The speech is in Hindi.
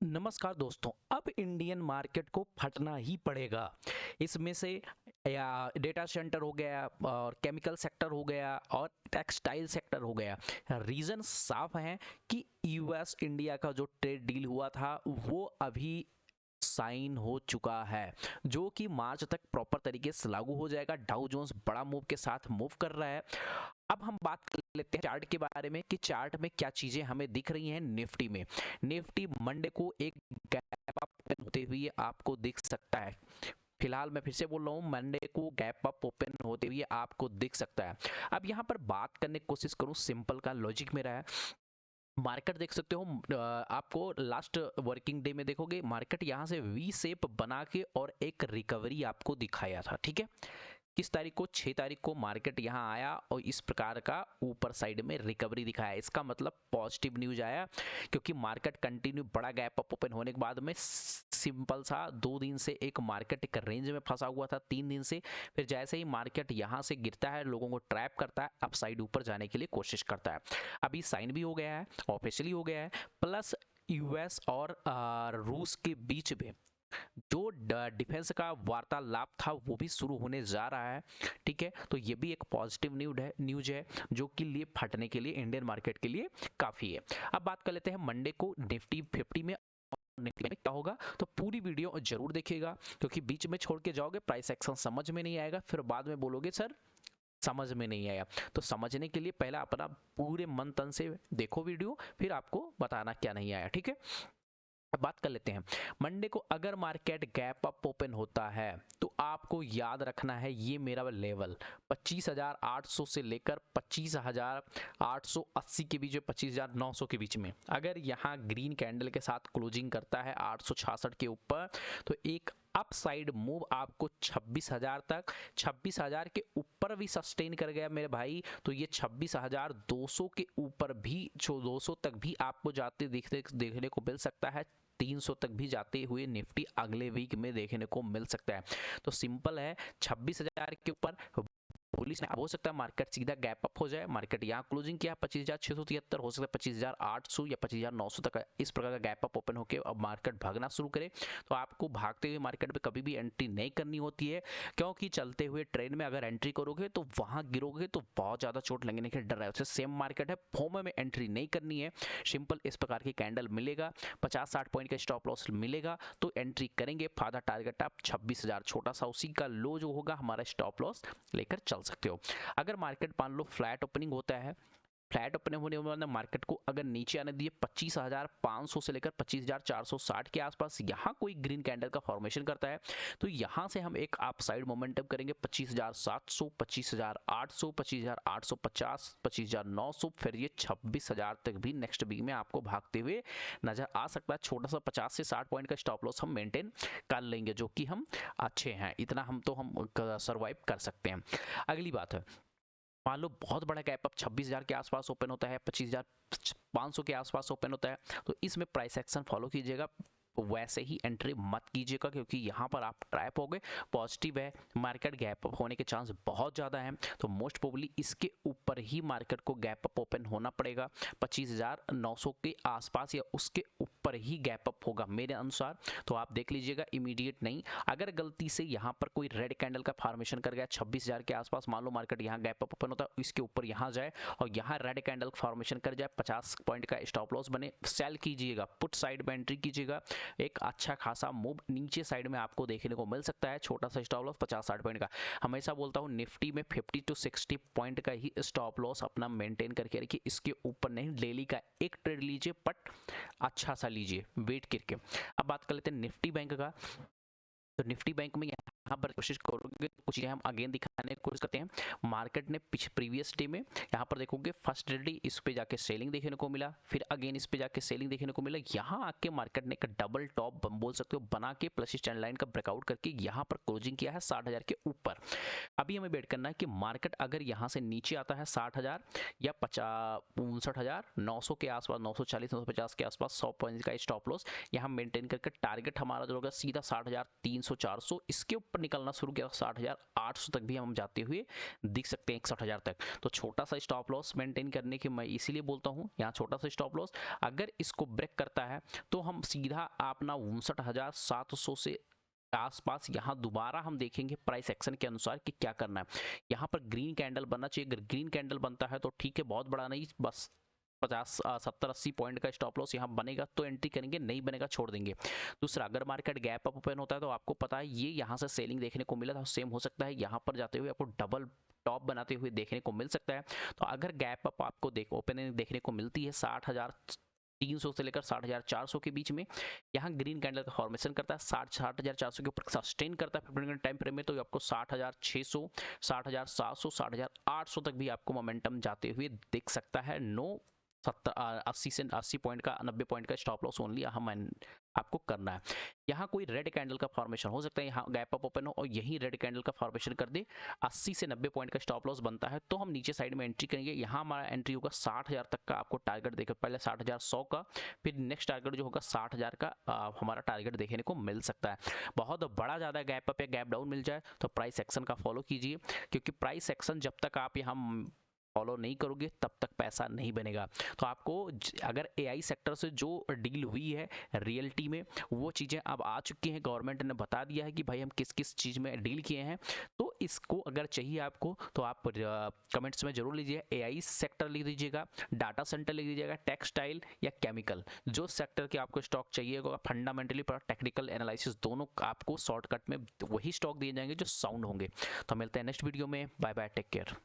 नमस्कार दोस्तों। अब इंडियन मार्केट को फटना ही पड़ेगा। इसमें से या डेटा सेंटर हो गया और केमिकल सेक्टर हो गया और टेक्सटाइल सेक्टर हो गया। रीज़न साफ है कि यूएस इंडिया का जो ट्रेड डील हुआ था वो अभी साइन हो चुका है, जो कि मार्च तक प्रॉपर तरीके से लागू हो जाएगा। डाउ जोन्स बड़ा मूव के साथ मूव कर रहा है। अब हम बात कर लेते हैं चार्ट के बारे में कि चार्ट में क्या चीजें हमें दिख रही हैं। निफ्टी में निफ्टी मंडे को एक गैप अप होते हुए आपको दिख सकता है। फिलहाल मैं फिर से बोल रहा हूँ, मंडे को गैप अप ओपन होते हुए आपको दिख सकता है। अब यहाँ पर बात करने की कोशिश करूँ, सिंपल का लॉजिक मेरा है। मार्केट देख सकते हो, आपको लास्ट वर्किंग डे में देखोगे मार्केट यहाँ से वी शेप बना के और एक रिकवरी आपको दिखाया था। ठीक है, किस तारीख को? 6 तारीख को मार्केट यहाँ आया और इस प्रकार का ऊपर साइड में रिकवरी दिखाया। इसका मतलब पॉजिटिव न्यूज आया, क्योंकि मार्केट कंटिन्यू बड़ा गैप अप ओपन होने के बाद में सिंपल सा 2 दिन से एक मार्केट एक रेंज में फंसा हुआ था, 3 दिन से। फिर जैसे ही मार्केट यहाँ से गिरता है, लोगों को ट्रैप करता है, अपसाइड ऊपर जाने के लिए कोशिश करता है। अभी साइन भी हो गया है, ऑफिशियली हो गया है। प्लस यूएस और रूस के बीच में जो डिफेंस का वार्तालाप था वो भी शुरू होने जा रहा है। ठीक है, तो ये भी एक पॉजिटिव न्यूज है जो कि लिए फटने के लिए इंडियन मार्केट के लिए काफ़ी है। अब बात कर लेते हैं मंडे को निफ्टी 50 में निफ्टी में क्या होगा, तो पूरी वीडियो जरूर देखिएगा, क्योंकि बीच में छोड़ के जाओगे प्राइस एक्शन समझ में नहीं आएगा, फिर बाद में बोलोगे सर समझ में नहीं आया। तो समझने के लिए पहला अपना पूरे मन तन से देखो वीडियो, फिर आपको बताना क्या नहीं आया। ठीक है, अब बात कर लेते हैं मंडे को। अगर मार्केट गैप अप ओपन होता है तो आपको याद रखना है ये मेरा लेवल 25,800 से लेकर 25,880 के बीच में, 25,900 के बीच में। अगर यहाँ ग्रीन कैंडल के साथ क्लोजिंग करता है 866 के ऊपर, तो एक अप साइड मूव आपको 26,000 तक, 26,000 के ऊपर भी सस्टेन कर गया मेरे भाई, तो ये 26,200 के ऊपर भी, जो 200 तक भी आपको जाते देखने को मिल सकता है। 300 तक भी जाते हुए निफ्टी अगले वीक में देखने को मिल सकता है। तो सिंपल है, 26,000 के ऊपर पुलिस ने, अब हो सकता है मार्केट सीधा गैप अप हो जाए। मार्केट यहाँ क्लोजिंग किया 25,673, हो सकता है 25,800 या 25,900 तक इस प्रकार का गैप अप ओपन होकर अब मार्केट भागना शुरू करे। तो आपको भागते हुए मार्केट में कभी भी एंट्री नहीं करनी होती है, क्योंकि चलते हुए ट्रेन में अगर एंट्री करोगे तो वहां गिरोगे तो बहुत ज्यादा चोट लगने के डर है। उससे सेम मार्केट है, फोम में एंट्री नहीं करनी है। सिंपल इस प्रकार की कैंडल मिलेगा, 50-60 पॉइंट का स्टॉप लॉस मिलेगा तो एंट्री करेंगे। फायदा टारगेट आप 26,000, छोटा सा उसी का लो जो होगा हमारा स्टॉप लॉस लेकर चल सकते हो। अगर मार्केट मान लो फ्लैट ओपनिंग होता है, फ्लैट ओपनिंग होने वाले मार्केट को अगर नीचे आने दिए 25,500 से लेकर 25,460 के आसपास, यहाँ कोई ग्रीन कैंडल का फॉर्मेशन करता है तो यहाँ से हम एक अपसाइड मोमेंटम करेंगे 25,700, 25,800, 25,850, 25,900, फिर ये 26,000 तक भी नेक्स्ट वीक में आपको भागते हुए नजर आ सकता है। छोटा सा 50 से 60 पॉइंट का स्टॉप लॉस हम मेंटेन कर लेंगे, जो कि हम अच्छे हैं, इतना हम सर्वाइव कर सकते हैं। अगली बात है, मान लो बहुत बड़ा गैप अप 26,000 के आसपास ओपन होता है, 25,500 के आसपास ओपन होता है, तो इसमें प्राइस एक्शन फॉलो कीजिएगा। वैसे ही एंट्री मत कीजिएगा, क्योंकि यहाँ पर आप ट्रैप हो गए। पॉजिटिव है, मार्केट गैप अप होने के चांस बहुत ज़्यादा हैं, तो मोस्ट प्रोबेबली इसके ऊपर ही मार्केट को गैप अप ओपन होना पड़ेगा। 25,900 के आसपास या उसके ऊपर ही गैप अप होगा मेरे अनुसार, तो आप देख लीजिएगा, इमीडिएट नहीं। अगर गलती से यहाँ पर कोई रेड कैंडल का फॉर्मेशन कर गया 26,000 के आसपास, मान लो मार्केट यहाँ गैप अप ओपन होता है, इसके ऊपर यहाँ जाए और यहाँ रेड कैंडल फॉर्मेशन कर जाए, 50 पॉइंट का स्टॉप लॉस बने, सेल कीजिएगा, पुट साइड में एंट्री कीजिएगा। एक अच्छा खासा मूव नीचे साइड में आपको देखने को मिल सकता है, छोटा सा स्टॉप लॉस 50-60 पॉइंट का। हमेशा बोलता हूँ निफ्टी में 50 to 60 पॉइंट का ही स्टॉप लॉस अपना मेंटेन करके रखिए, इसके ऊपर नहीं। डेली का एक ट्रेड लीजिए, बट अच्छा सा लीजिए वेट करके। अब बात कर लेते हैं निफ्टी बैंक का। तो निफ्टी बैंक में यहाँ पर कोशिश करोगे तो कुछ हम अगेन दिखाने की कोशिश करते हैं। मार्केट ने प्रीवियस डे में यहाँ पर देखोगे फर्स्ट डे इस पे जाके सेलिंग देखने को मिला, फिर अगेन इस पे जाके सेलिंग देखने को मिला। यहाँ आके मार्केट ने एक डबल टॉप बोल सकते हो बना के प्लस स्टैंड लाइन का ब्रेकआउट करके यहाँ पर क्लोजिंग किया है 60,000 के ऊपर। अभी हमें वेट करना है कि मार्केट अगर यहाँ से नीचे आता है 60,000 या 59,900 के आसपास, 940 950 के आसपास 100 पॉइंट का स्टॉप लॉस यहाँ मेंटेन करके टारगेट हमारा जो होगा सीधा 60,300 400, इसके ऊपर ऊपर निकलना शुरू किया 60,800 तक भी हम जाते हुए दिख सकते हैं, 61,000 तक। तो छोटा सा स्टॉप लॉस मेंटेन करने के मैं इसीलिए बोलता हूँ यहाँ छोटा सा स्टॉप लॉस। अगर इसको ब्रेक करता है तो हम सीधा अपना 59,700 से आसपास यहाँ दोबारा हम देखेंगे प्राइस एक्शन के अनुसार कि क्या करना है। यहाँ पर ग्रीन कैंडल बनना चाहिए, अगर ग्रीन कैंडल बनता है तो ठीक है, बहुत बड़ा नहीं, बस 50-70-80 पॉइंट का स्टॉप लॉस यहाँ बनेगा तो एंट्री करेंगे, नहीं बनेगा छोड़ देंगे। दूसरा, अगर मार्केट गैप अप ओपन होता है तो आपको पता है ये यहाँ से सेलिंग देखने को मिला था, सेम हो सकता है यहाँ पर जाते हुए आपको डबल टॉप बनाते हुए देखने को मिल सकता है। तो अगर गैप अप आपको ओपनिंग देखने को मिलती है 60,300 से लेकर 60,400 के बीच में, यहाँ ग्रीन कैंडल का फॉर्मेशन करता है 60,400 के ऊपर सस्टेन करता है 15 मिनट टाइम फ्रेम में, तो आपको 60,600, 60,700, 60,800 तक भी आपको मोमेंटम जाते हुए दिख सकता है। नो 80 पॉइंट का 90 पॉइंट का स्टॉप लॉस ओनली हम आपको करना है। यहाँ कोई रेड कैंडल का फॉर्मेशन हो सकता है, यहाँ गैप अप ओपन हो और यही रेड कैंडल का फॉर्मेशन कर दे, 80 से 90 पॉइंट का स्टॉप लॉस बनता है तो हम नीचे साइड में एंट्री करेंगे। यहाँ हमारा एंट्री होगा 60,000 तक का, आपको टारगेट देखिए, पहले 60,100 का, फिर नेक्स्ट टारगेट जो होगा 60,000 का हमारा टारगेट देखने को मिल सकता है। बहुत बड़ा ज़्यादा गैप अप या गैप डाउन मिल जाए तो प्राइस एक्शन का फॉलो कीजिए, क्योंकि प्राइस एक्शन जब तक आप यहाँ फॉलो नहीं करोगे तब तक पैसा नहीं बनेगा। तो आपको अगर एआई सेक्टर से जो डील हुई है रियलिटी में वो चीज़ें अब आ चुकी हैं, गवर्नमेंट ने बता दिया है कि भाई हम किस किस चीज़ में डील किए हैं। तो इसको अगर चाहिए आपको तो आप कमेंट्स में जरूर लीजिए, एआई सेक्टर लिख दीजिएगा, डाटा सेंटर लिख दीजिएगा, टेक्सटाइल या केमिकल, जो सेक्टर के आपको स्टॉक चाहिए होगा फंडामेंटली पर टेक्निकल एनालिसिस दोनों आपको शॉर्टकट में वही स्टॉक दिए जाएंगे जो साउंड होंगे। तो मिलते हैं नेक्स्ट वीडियो में, बाय बाय, टेक केयर।